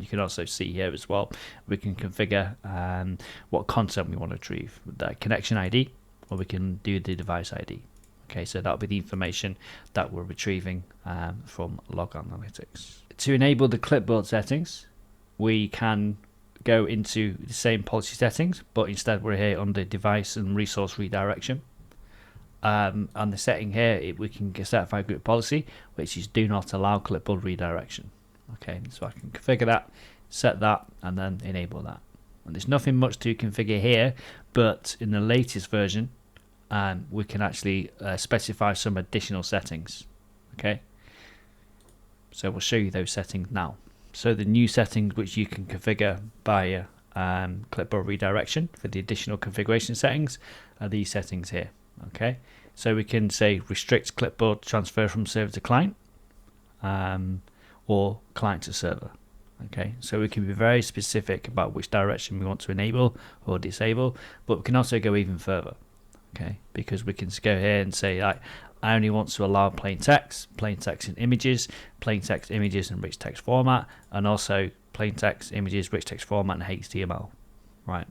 you can also see here as well, we can configure what content we want to retrieve with that connection ID, or we can do the device ID. Okay, so that'll be the information that we're retrieving from Log Analytics. To enable the clipboard settings, we can go into the same policy settings, but instead we're here under device and resource redirection. On the setting here, we can set a group policy, which is do not allow clipboard redirection. Okay, so I can configure that, set that, and then enable that. And there's nothing much to configure here, but in the latest version, we can actually specify some additional settings. Okay, so we'll show you those settings now. So the new settings which you can configure via clipboard redirection for the additional configuration settings are these settings here. Okay, so we can say restrict clipboard transfer from server to client, or client to server. Okay, so we can be very specific about which direction we want to enable or disable, but we can also go even further. Okay, because we can go here and say, like, I only want to allow plain text in images, plain text images in rich text format, and also plain text images, rich text format, and HTML. Right.